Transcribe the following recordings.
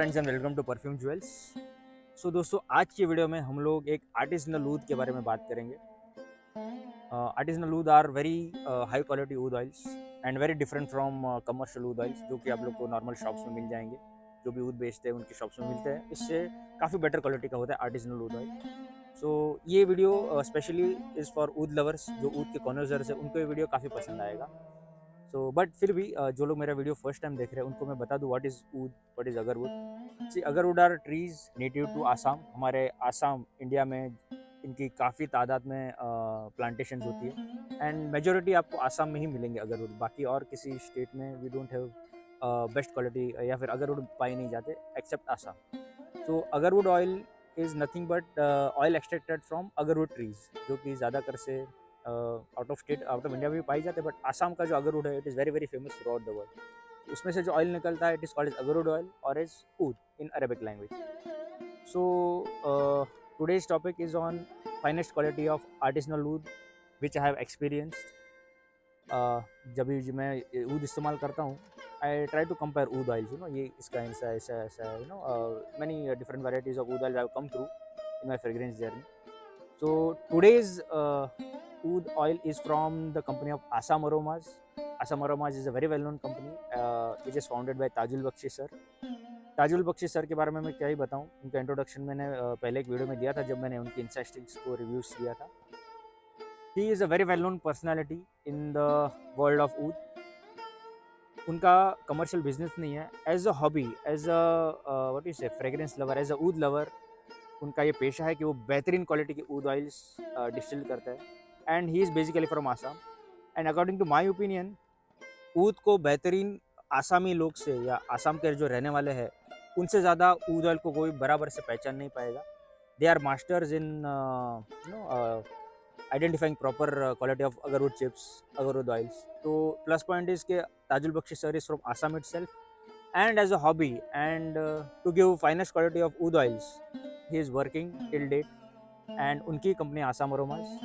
Friends and welcome to perfume jewels. So दोस्तों, आज की वीडियो में हम लोग एक आर्टिसनल ऊद के बारे में बात करेंगे। Artisanal oud are very high quality oud oils and very different from commercial oud oils, जो कि आप लोग को नॉर्मल शॉप्स में मिल जाएंगे। जो भी ऊद बेचते हैं उनकी शॉप्स में मिलते हैं। इससे काफ़ी बेटर क्वालिटी का होता है आर्टिसनल ऊद ऑयल। सो ये video specially is for oud lovers, जो ऊद के कॉन्वर्जर्स है, उनको ये वीडियो काफ़ी पसंद आएगा। सो बट फिर भी जो लोग मेरा वीडियो फर्स्ट टाइम देख रहे हैं उनको मैं बता दूँ what is oud, what is agarwood. See, agarwood are trees native to Assam. हमारे आसाम इंडिया में इनकी काफ़ी तादाद में प्लांटेशंस होती है एंड मेजोरिटी आपको आसाम में ही मिलेंगे अगरवुड। बाकी और किसी स्टेट में we don't have best quality या फिर अगरवुड पाए नहीं जाते except Assam. So agarwood oil is nothing but oil extracted from agarwood trees, जो कि ज़्यादातर से out of state, out of India में भी पाई जाते हैं। बट आसाम का जो अगरवुड है it is very very famous throughout the world. उसमें से जो ऑयल निकलता है it is called as agarwood oil और as oud in Arabic language. So today's topic is on finest quality of artisanal wood which I have experienced. जब भी मैं ऊद इस्तेमाल करता हूँ I try to compare oud oils, ये इसका ऐसा ऐसा ऐसा many different varieties of oud oil have come through in my fragrance journey. So today's oud oil is from the company of Assam Aromas. Assam Aromas is a very well-known company which is founded by Tajul Bakshi sir. Tajul Bakshi sir के बारे में मैं क्या ही बताऊं, उनका introduction मैंने पहले एक वीडियो में दिया था जब मैंने उनकी इंसाइट्स को रिव्यूज़ किया था. He is a very well known personality in the world of oud. उनका कमर्शियल बिजनेस नहीं है, as a hobby, as a what is a fragrance lover, as a oud lover उनका ये पेशा है कि वो बेहतरीन क्वालिटी के ऊद ऑयल्स डिस्टिल करता है and he is basically from Assam. And according to my opinion, ऊद को बेहतरीन आसामी लोग से या आसाम के जो रहने वाले हैं उनसे ज़्यादा ऊद ऑयल को कोई बराबर से पहचान नहीं पाएगा. They are masters in identifying proper quality of agarwood chips, agarwood oils. तो प्लस पॉइंट इज़ के Tajul Bakshi sir is from Assam itself and as a hobby and to give finest quality of oud oils he is working till date and unki company Assam Aromas.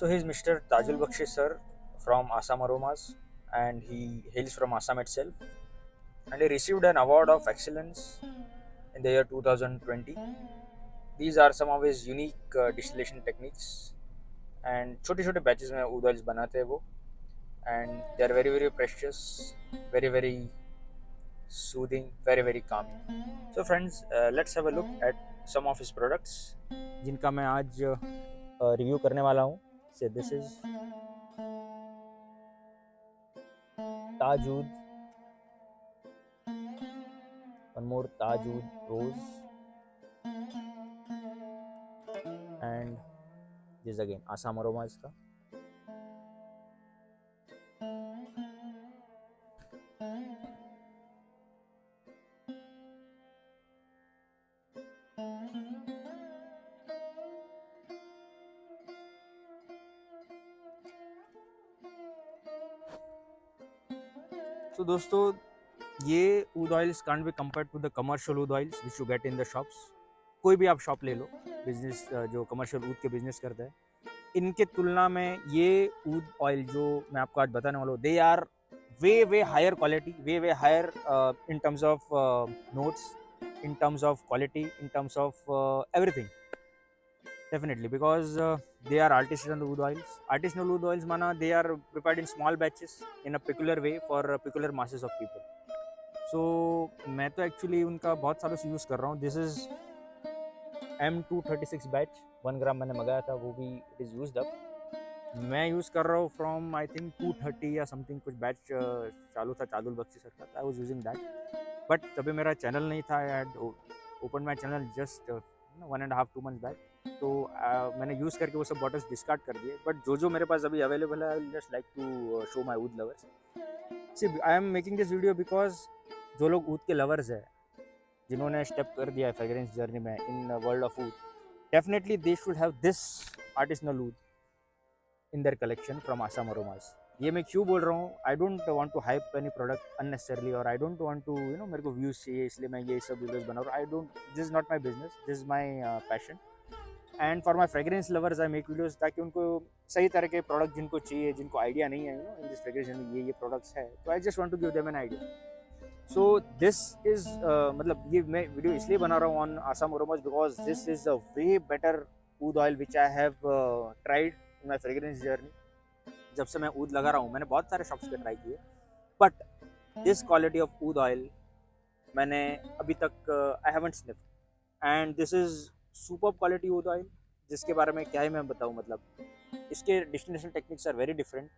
So he is Mr. Tajul Bakshi sir from Assam Aromas and he hails from Assam itself and he received an award of excellence in the year 2020. These are some of his unique distillation techniques and छोटे छोटे batches में oud oils बनाते हैं वो and they are very very precious, very very soothing, very very calming. So friends, let's have a look at some of his products जिनका मैं आज review करने वाला हूँ. So this is Taj Oud, one more Taj Oud Rose, and this again Assam Aromas का. तो दोस्तों, ये oud oils can't be compared to the commercial oud oils which you get in the shops. कोई भी आप shop ले लो, business जो commercial ऊद के बिजनेस करता है, इनके तुलना में ये ऊद ऑयल जो मैं आपको आज बताने वाला हूँ, they are way way higher quality, way higher in terms of notes, in terms of quality, in terms of everything. Definitely, because they are artisanal wood oils. Artisanal wood oils mana they are prepared in small batches in a peculiar way for peculiar masses of people. So मैं तो actually उनका बहुत सालों से use कर रहा हूँ. This is M236 batch, 1 ग्राम मैंने मंगाया था, वो भी इट इज़ यूज्ड अप. मैं यूज़ कर रहा हूँ फ्रॉम आई थिंक 230 या समथिंग कुछ बैच चालू था ताजुल बख्शी सर का. I was using that, but तभी मेरा चैनल नहीं था. I had open my channel just 1.5-2 months back. तो मैंने यूज़ करके वो सब बॉटल्स डिस्कार्ड कर दिए. बट जो मेरे पास अभी अवेलेबल है, I will just like to show my oud lovers. See, I am making this video because जो लोग ऊद के लवर्स हैं, जिन्होंने स्टेप कर दिया है फ्रेग्रेंस जर्नी में in world of oud, definitely they should have this artisanal oud in their collection from Assam Aromas. ये मैं क्यों बोल रहा हूँ, I don't want to hype any product unnecessarily, और आई डोंट वांट टू मेरे को व्यूज़ चाहिए इसलिए मैं ये सब वीडियोस बना रहा हूँ. I don't, this is not my business, this is my passion. And for my fragrance lovers I make videos ताकि उनको सही तरह के प्रोडक्ट जिनको चाहिए, जिनको आइडिया नहीं है इन दिस फ्रेग्रेंस में ये प्रोडक्ट्स है, तो I just want to give them an idea. So this is मतलब ये मैं वीडियो इसलिए बना रहा हूँ on Assam Aromas because this is a way better oud oil which I have tried in my fragrance journey. जब से मैं ऊद लगा रहा हूँ मैंने बहुत सारे शॉप्स पे ट्राई किए, but this quality of oud oil मैंने अभी तक I haven't sniff, and this is super quality oud oil जिसके बारे में क्या ही मैं बताऊँ। मतलब इसके distillation techniques are very different,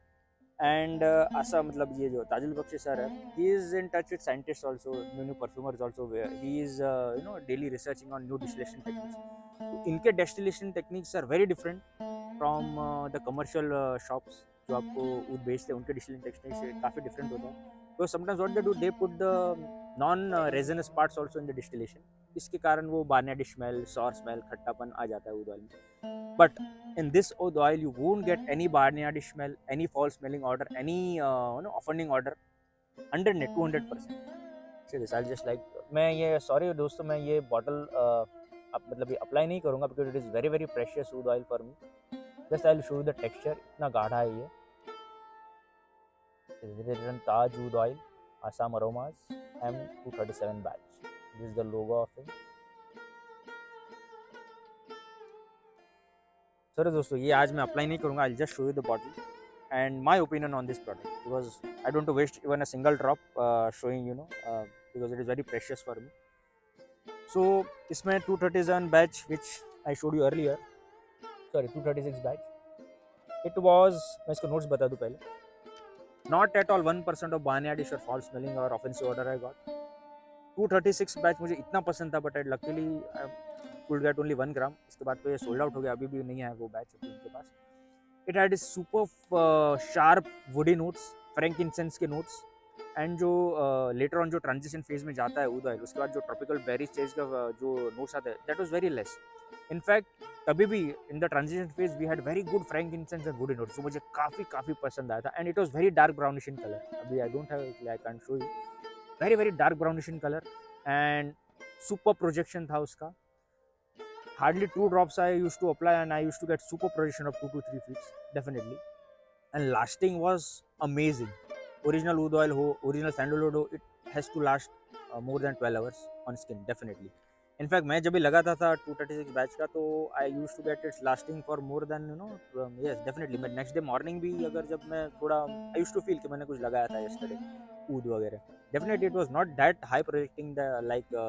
and ऐसा मतलब ये जो ताजुल बख्शी सर है, he is in touch with scientist also, new new perfumers also, he is you know daily researching on new distillation techniques. तो इनके distillation techniques are very different from the commercial shops जो आपको ऊद बेचते हैं, उनके distillation techniques से काफ़ी different होता है। तो sometimes what they do, they put the non resinous parts also in the distillation, इसके कारण वो बार्नियाडी स्मेल, सॉर स्मेल, खट्टापन आ जाता है ऊद ऑयल में। But in this oud oil you won't get any barnyardy smell, any foul smelling odor, any offending odor, 100 ने 200%। Serious I just like, मैं ये सॉरी दोस्तों मैं ये बॉटल अब मतलब ये अप्लाई नहीं करूँगा because it is very very precious oud oil for me. Just I will show you the texture, इतना गाढ़ा है ये। Written Taj oud oil Assam Aromas M237 batch, this is the logo of it. Sir दोस्तों ये आज मैं अप्लाई नहीं करूँगा, I just show you the bottle and my opinion on this product because I don't waste even a single drop showing you no because it is very precious for me. So इसमें 237 batch which I showed you earlier, sorry 236 batch, it was, मैं इसको notes बता दूँ पहले, not at all 1% of barnyardish और foul smelling और offensive odour I got. 236 batch मुझे इतना पसंद था, but I luckily could get only 1 gram. इसके बाद तो ये सोल्ड आउट हो गया, अभी भी नहीं है वो बैच अभी उनके पास। It had super sharp woody notes, frankincense के नोट्स, एंड जो लेटर ऑन जो ट्रांजिशन फेज में जाता है ऊद ऑयल, उसके बाद जो ट्रॉपिकल बेरी स्टेज का जो नोट्स आता है that was very less. In fact तभी भी in the transition phase we had very good frankincense and woody notes, जो मुझे काफ़ी पसंद आया था, and it was very dark brownish in colour. अभी I don't have, I can show you, very very dark brownish in colour and super projection था उसका। Hardly 2 drops I used to apply and I used to get super projection of 2 to 3 feet definitely, and lasting was amazing. Original oud oil ho, original sandalwood ho, it has to last more than 12 hours on skin definitely. In fact मैं जब भी लगाता था 236 batch का तो I used to get its lasting for more than you know yes definitely। मैं next day morning भी अगर जब मैं थोड़ा I used to feel कि मैंने कुछ लगाया था yesterday ऊद वगैरह, definitely it was not that high projecting the like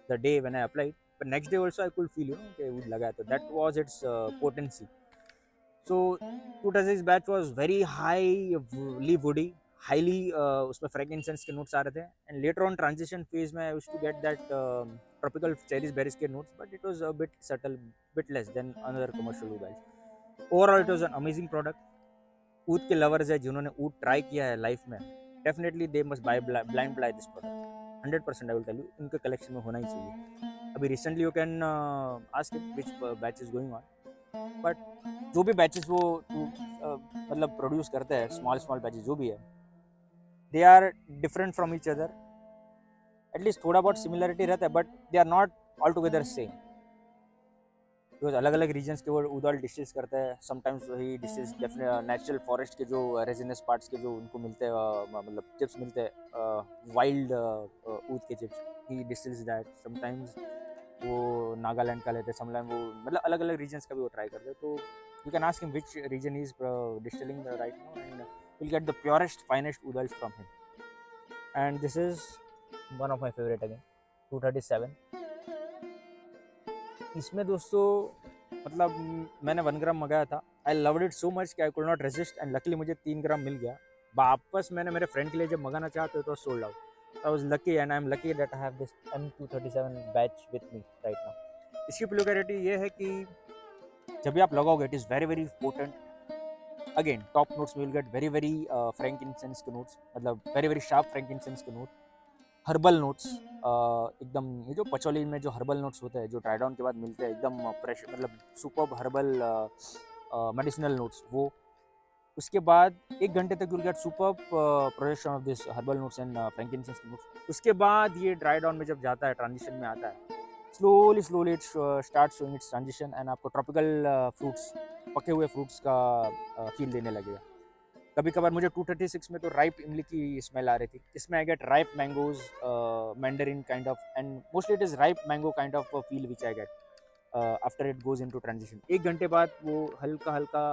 the day when I applied, but next day also I could feel you know कि wood लगा तो that was its potency. So 236 batch was very highly woody, highly उसमें frankincense के notes आ रहे थे, and later on transition phase में I used to get that tropical cherries berries के notes, but it was a bit subtle, bit less than another commercial oud oils. Overall it was an amazing product. ऊद के lovers है जिन्होंने ऊद try किया है life में, definitely they must blind buy this product 100%। I will tell you इनके collection में होना ही चाहिए। अभी recently you can ask which batch is going on, but जो भी बैचेस वो मतलब प्रोड्यूस करते हैं, स्मॉल स्मॉल बैचेस जो भी है, they are different from each other. At least थोड़ा बहुत सिमिलरिटी रहता है, but they are not all together same, because अलग अलग रीजन्स के वो ऊद ऑयल डिस्टिल्स करते हैं। समटाइम्स वही डिस्टिल्स नेचुरल फॉरेस्ट के जो रेजिनस पार्ट्स के जो उनको मिलते हैं मतलब चिप्स मिलते हैं, वाइल्ड ऊद के chips, he distils that. Sometimes वो नागालैंड का लेते हैं, समटाइम वो मतलब अलग अलग रीजन्स का भी वो ट्राई करते हैं। तो you can ask him which region is distilling right now and will get the purest finest oud oils from him. And this is one of my favourite again 237। इसमें दोस्तों मतलब मैंने 1 ग्राम मंगाया था, I loved it so much कि I could not resist, and luckily मुझे 3 ग्राम मिल गया। वापस मैंने मेरे फ्रेंड के लिए जब मंगाना चाहते तो sold out. I was lucky and I'm lucky that I have this M237 batch with me right now. इसकी peculiarity ये है कि जब भी आप लगाओगे it is very very potent. Again top notes we will get very very frankincense के notes, मतलब very very sharp frankincense के notes, हर्बल नोट्स एकदम, ये जो पचौली में जो हर्बल नोट्स होते हैं जो ड्राई डाउन के बाद मिलते हैं एकदम फ्रेश, मतलब सुपर्ब हर्बल मेडिसिनल नोट्स वो। उसके बाद 1 घंटे तक you'll get superb projection of this herbal notes and frankincense notes। उसके बाद ये ड्राई डाउन में जब जाता है, ट्रांजिशन में आता है, slowly it start showing it's transition and आपको ट्रॉपिकल फ्रूट्स, पके हुए फ्रूट्स का फील देने लगेगा। कभी कभार मुझे 236 में तो राइप इमली की स्मेल आ रही थी, इसमें I get ripe mangoes, Mandarin kind of, and mostly it is ripe mango kind of feel which I get after it goes into transition. 1 घंटे बाद वो हल्का हल्का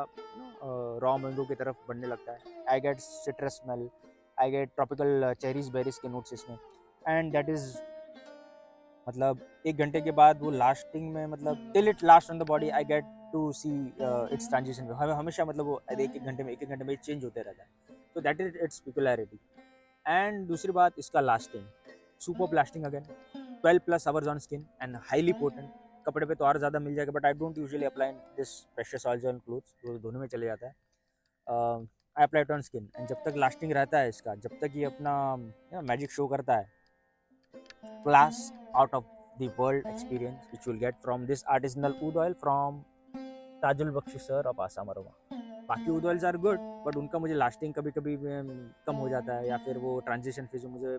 रॉ मैंगो की तरफ बढ़ने लगता है। I get citrus smell, I get tropical cherries berries के नोट्स इसमें, एंड दैट इज मतलब 1 घंटे के बाद वो लास्टिंग में, मतलब till it last on the body I get to see its transition. हमेशा मतलब वो एक एक घंटे में चेंज होते रहता है, तो दैट इज इट्स पिकुलरिटी। एंड दूसरी बात, इसका lasting, super lasting again, 12+ hours on skin and highly potent. कपड़े पे तो और ज़्यादा मिल जाएगा, but I don't usually apply this precious oil on clothes, वो धोने में चले जाता है। I apply it on skin, and जब तक लास्टिंग रहता है इसका, जब तक ये अपना मैजिक शो करता है, class out of the world experience which you will get from this artisanal oud oil from Tajul Bakshi sir of Assam aroma. बाकी oud oils are good, but उनका मुझे लास्टिंग कभी कभी कम हो जाता है, या फिर वो ट्रांजिशन फेज में मुझे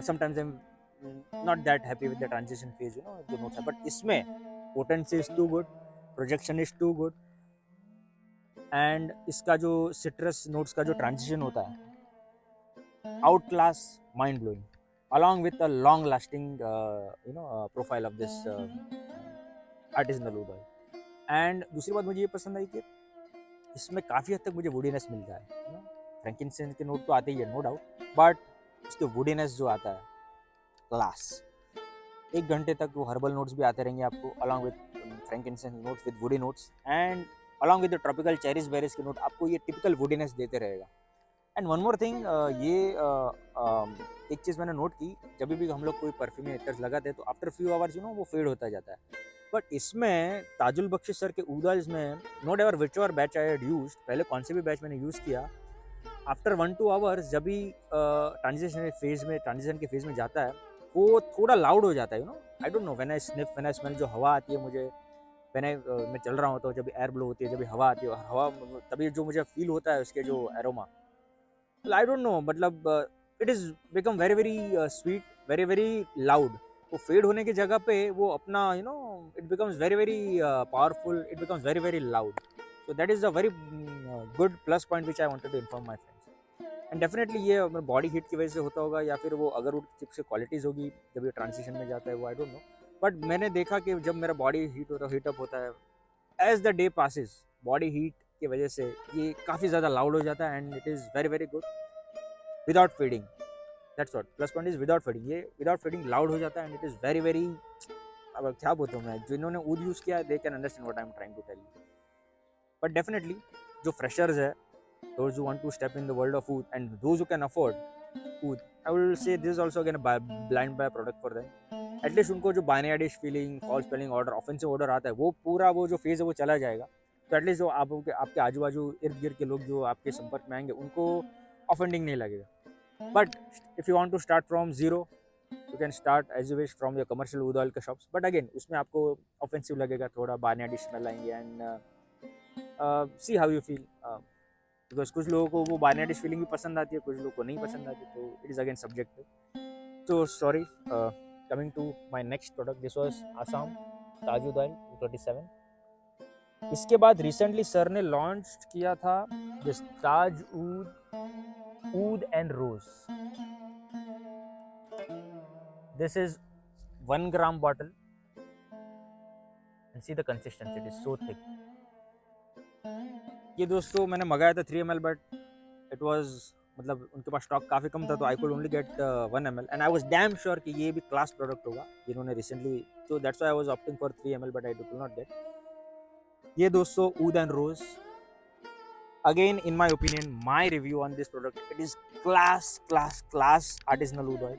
sometimes I am not that happy with the transition phase, you know, जो नोट्स है। बट इसमें potency is too good, projection is too good, and इसका जो सिट्रस नोट्स का जो ट्रांजिशन होता है, out class, mind blowing, along with a long lasting profile of this artisanal oud oil। And दूसरी बात मुझे ये पसंद आई कि इसमें काफ़ी हद तक मुझे वुडीनेस मिलता है, यू नो, फ्रैंकिनसेंस के नोट तो आते ही है नो डाउट, बट उसके वुडीनेस जो आता है, क्लास। 1 घंटे तक वो हर्बल नोट्स भी आते रहेंगे आपको, along with frankincense notes with woody notes, and along with the tropical cherries berries के नोट, आपको ये टिपिकल वुडीनेस देते रहेगा। एंड वन मोर थिंग, एक चीज़ मैंने नोट की, जब भी हम लोग कोई परफ्यूम या इतर्स लगाते हैं तो after few hours you know वो फेड होता जाता है, बट इसमें ताजुल बख्शी सर के oud oils में, not ever which ever batch I had used, पहले कौन से भी बैच मैंने यूज़ किया, आफ्टर 1-2 आवर्स जब भी ट्रांजिशन के फेज में जाता है, वो थोड़ा लाउड हो जाता है, you know, I don't no, when I sniff, when I smell, जो हवा आती है मुझे, मैं चल रहा होता हूँ, जब भी एयर ब्लो होती है, जब भी हवा आती है, हवा तभी जो मुझे फील होता है उसके जो एरोमा, आई डोंट नो, मतलब it is become very very sweet, very very loud. वो फेड होने की जगह पे वो अपना, you know, it becomes very very powerful, it becomes very very loud. So that is a very good plus point which I wanted to inform my friends. And definitely ये body heat की वजह से होता होगा, या फिर वो agarwood chips की क्वालिटीज़ होगी जब ये ट्रांजिशन में जाता है, वो आई डोंट नो, बट मैंने देखा कि जब मेरा बॉडी हीटअप होता है, as the day passes, body heat की वजह से ये काफ़ी ज़्यादा लाउड हो जाता है, and it is very very good without fading. That's what plus point is, without fading, ये विदाउट फेडिंग लाउड हो जाता है, and it is very very, अब क्या बोलता हूँ मैं, जिन्होंने ऊद यूज़ किया है they can understand what I am trying to tell you. But definitely जो फ्रेशर्स है, those who want to step in the world of oud, and those who can afford oud, I will say this is also again a blind buy product for them। At least उनको जो बायनाडिश feeling, false spelling order, offensive order आता है, वो पूरा वो जो phase है वो चला जाएगा। तो एटलीस्ट जो आपके आजू बाजू इर्द गिर्द के लोग जो आपके संपर्क में आएंगे उनको ऑफेंडिंग नहीं लगेगा। But if you want to start from zero, you can start as you wish from your commercial oud oil के शॉप्स, बट अगेन उसमें आपको ऑफेंसिव लगेगा, थोड़ा बायनाडिश स्मेल आएंगे, and see how you feel, because कुछ लोगों को वो बायनाडिश फीलिंग भी पसंद आती है, कुछ लोगों को नहीं पसंद आती, तो इट इज़ अगेन सब्जेक्टिव। तो sorry, coming to my next product, this was Assam Taj oud oil 27। इसके बाद रिसेंटली सर ने लॉन्च किया था this Taj oud and rose। This is 1 gram bottle, and see the consistency, it is so thick। ये दोस्तों मैंने मंगाया था 3 ml, बट इट वाज, मतलब उनके पास स्टॉक काफ़ी कम था, तो I could only get 1 ml, and I was damn sure कि ये भी क्लास प्रोडक्ट होगा जिन्होंने रिसेंटली, तो that's why I was opting for 3 ml, but I could not gate. ये दोस्तों oud and rose, again in my opinion, my review on this product, it is class artisanal oud oil।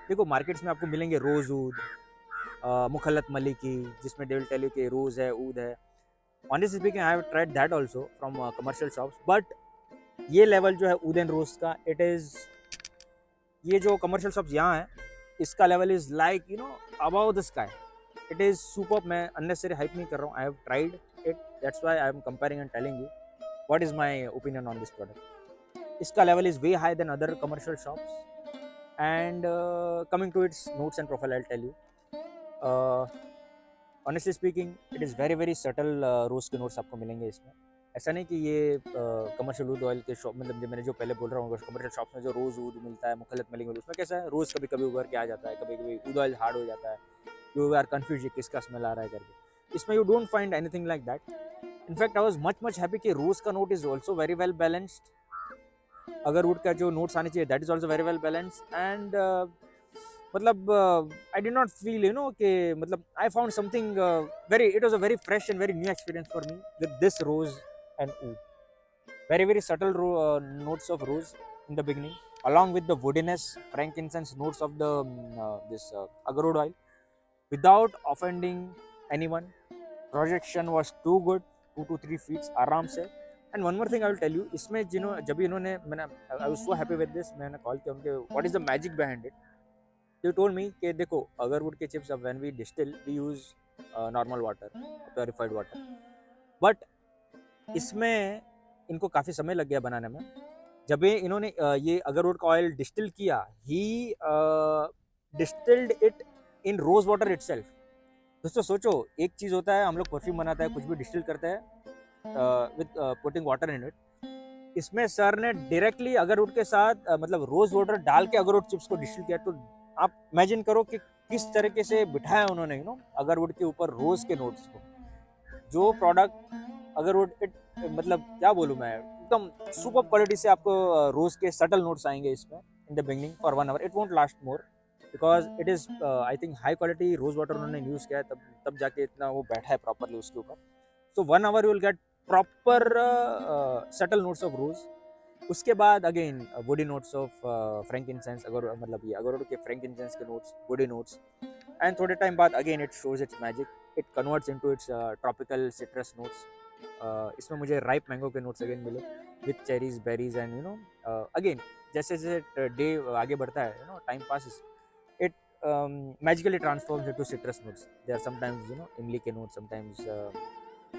देखो markets में आपको मिलेंगे रोज ऊद, मुखल्लत Maliki, जिसमें they will tell you कि रोज है, ऊद है। Honestly speaking I have tried that also from commercial shops, but ये level जो है ऊद एंड रोज का, इट इज़, ये जो कमर्शियल शॉप्स यहाँ है, इसका level is like, you know, above the sky, it is superb. मैं अननेसेसरी हाइप नहीं कर रहा हूँ, I have tried it, that's why I am comparing and telling you what is my opinion on this product. इसका level is way high than other commercial shops, and coming to its notes and profile, I tell you, honestly speaking it is very very subtle rose के notes आपको मिलेंगे इसमें, ऐसा नहीं कि ये commercial ऊद oil के शॉप, मतलब जो मैंने जो पहले बोल रहा हूँ कमर्शियल शॉप्स में जो रोज़ ऊद मिलता है, मुखलत मलिक मिलता है, उसमें कैसा है रोज़ कभी कभी उभर के आ जाता है, कभी कभी ऊद ऑयल हार्ड हो जाता है, यू आर कन्फ्यूज ये किसका स्मेल आ रहा है करके। इसमें you don't find anything like that. In fact I was much happy कि रोज़ का note is also very well balanced, agarwood का जो नोट्स आने चाहिए that is also very well balanced. And मतलब आई डिड नॉट फील कि मतलब I found something very, it was a very fresh and very new experience for me with this rose and oud. Very subtle notes of rose in the beginning, along with the woodiness, frankincense notes of the this agarwood oil, without offending anyone. Projection was too good, 2 to 3 feet आराम से। And one more thing I will tell you, इसमें जब भी इन्होंने, मैंने I was so happy with this, मैंने call किया उनके, what is the magic behind it. They told me कि देखो अगरवुड के चिप्स, अब when we distil we use normal water, purified water, but इसमें इनको काफ़ी समय लग गया बनाने में। जब इन्होंने ये अगरवुड का ऑयल डिस्टिल किया, ही distilled it in rose water itself. दोस्तों सोचो, एक चीज़ होता है हम लोग परफ्यूम बनाता है, कुछ भी डिस्टिल करते हैं with putting water in it. इसमें सर ने डायरेक्टली अगरवुड के साथ मतलब रोज वाटर डाल के अगरवुड चिप्स को डिस्टिल किया। तो आप इमेजिन करो कि किस तरीके से बिठाया उन्होंने अगरवुड के ऊपर रोज के नोट्स को। जो प्रोडक्ट अगरवुड इट, मतलब क्या बोलूँ मैं, एकदम सुपर क्वालिटी से आपको रोज के सटल नोट्स आएंगे इसमें in the beginning for 1 hour। It won't last more because it is I think high quality rose water उन्होंने यूज़ किया है, तब जाके इतना वो बैठा है प्रॉपरली उसके ऊपर। सो 1 hour you will get proper subtle notes of रोज। उसके बाद again woody notes of frankincense, अगर मतलब ये अगर के फ्रैंकिनसेंस के नोट्स, वुडी नोट्स। एंड थोड़े टाइम बाद again it shows it's magic, it converts into its tropical citrus notes. इसमें मुझे राइप मैंगो के नोट्स अगेन मिले with cherries, berries and again जैसे जैसे डे आगे बढ़ता है time passes, it magically transforms into citrus notes. They are sometimes इमली के नोट्स, समटाइम्स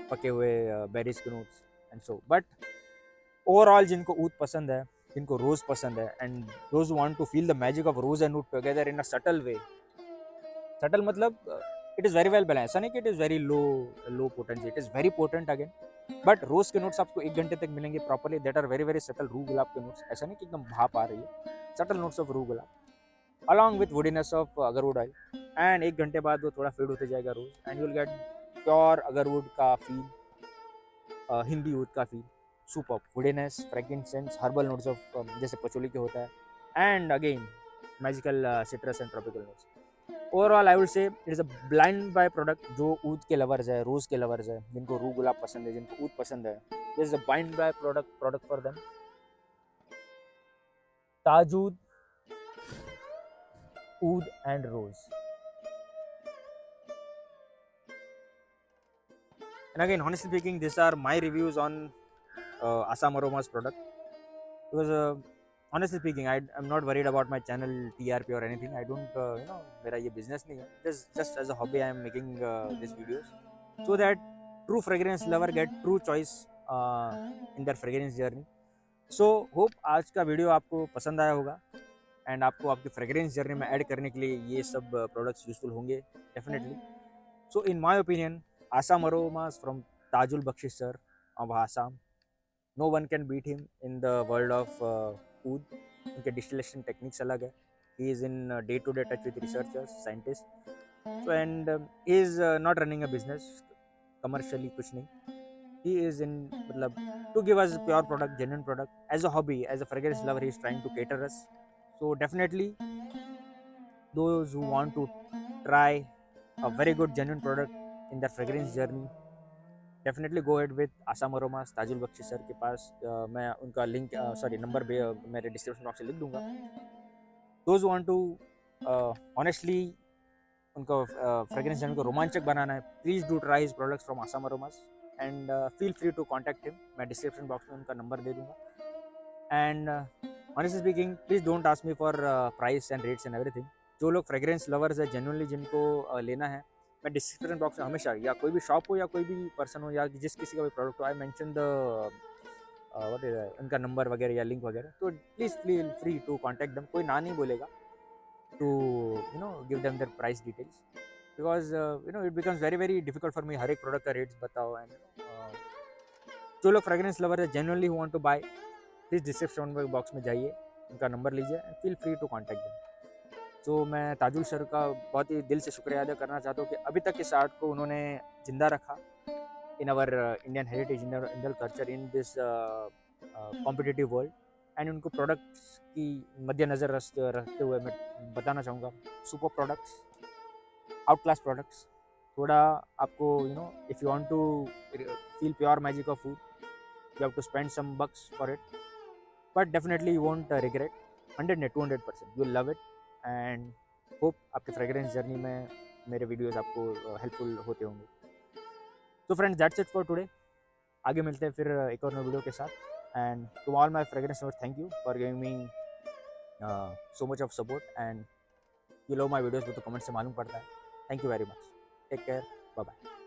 पके हुए बेरीज के notes and so. But overall जिनको ऊद पसंद है, जिनको रोज पसंद है, and those want to feel the magic of rose and oud together in a subtle way. Subtle मतलब it is very well balance, ऐसा नहीं कि it is very low potency, it is very potent again. But rose के notes आपको 1 घंटे तक मिलेंगे properly, that are very subtle रूह गुलाब के नोट्स। ऐसा नहीं कि एकदम भाप आ रही है, सटल नोट्स ऑफ रूह गुलाब along with woodiness of agarwood oil. And 1 घंटे बाद वो थोड़ा फेड होते जाएगा rose, and you will get pure agarwood का फील, हिंदी ऊद का feel, super woodiness, frankincense, herbal notes of जैसे पचोली के होता है, and again magical citrus and tropical notes. Overall I would say it is a blind buy product. जो ऊद के lovers है, रोज के लवर्स है, जिनको रूह गुलाब पसंद है, जिनको ऊद पसंद है, this is a blind buy product for them. ताजूद, oud and rose. And again, honestly speaking, these are my reviews on Assam Aromas product. Because honestly speaking, I'm not worried about my channel TRP or anything. I don't, मेरा ये business नहीं है. Just as a hobby, I am making these videos so that true fragrance lover get true choice in their fragrance journey. So hope आज का video आपको पसंद आया होगा, एंड आपको आपकी फ्रेग्रेंस जर्नी में ऐड करने के लिए ये सब प्रोडक्ट्स यूजफुल होंगे definitely. So in my opinion, Assam Aromas from Tajul Bakshi sir of Assam, no one can beat him in the world of oud. उनके डिस्टिलेशन टेक्निक्स अलग है। He is in day to day touch with researchers, scientist. So and he is not running a business commercially, कुछ नहीं। He is in मतलब to give us pure product, genuine product as a hobby, as a fragrance lover, he is trying to cater us. So definitely those who want to try a very good genuine product in their fragrance journey, definitely go ahead with Assam Aromas, Tajul Bakshi sir के पास। मैं उनका link number मेरे description box में लिख दूंगा। Those want to honestly उनको fragrance journey को रोमांचक बनाना है, please do try his products from Assam Aromas and feel free to contact him. मैं डिस्क्रिप्शन बॉक्स में उनका नंबर दे दूंगा। And honestly speaking, please don't ask me for price and rates and everything. जो लोग फ्रेग्रेंस लवर्स है, genuinely जिनको लेना है, मैं डिस्क्रिप्शन बॉक्स में हमेशा, या कोई भी शॉप हो या कोई भी पर्सन हो या जिस किसी का भी प्रोडक्ट हो, I mention the what is उनका नंबर वगैरह या लिंक वगैरह। तो please feel free to contact them, कोई ना नहीं बोलेगा to give them their price details, because it becomes very difficult for me हर एक प्रोडक्ट का रेट्स बताओ। एंड जो लोग फ्रेगरेंस लवर है genuinely want to buy, please description box में जाइए, उनका नंबर लीजिए and feel free to contact them. तो मैं ताजुल सर का बहुत ही दिल से शुक्रिया अदा करना चाहता हूँ कि अभी तक इस आर्ट को उन्होंने ज़िंदा रखा in our Indian heritage, Indian culture, in this competitive world. And उनको प्रोडक्ट्स की मद्देनज़र रखते हुए मैं बताना चाहूँगा, super products, out class products. थोड़ा आपको if you want to feel pure magic of food, you have to spend some bucks for it, but definitely you won't regret. 100 नहीं 200% you love it. And hope आपके fragrance journey में मेरे videos आपको helpful होते होंगे। तो friends that's it for today. आगे मिलते हैं फिर एक और नए वीडियो के साथ। And to all my fragrance lovers, thank you for giving me so much of support and you love my videos, वो तो कमेंट से मालूम पड़ता है। Thank you very much, take care, bye bye.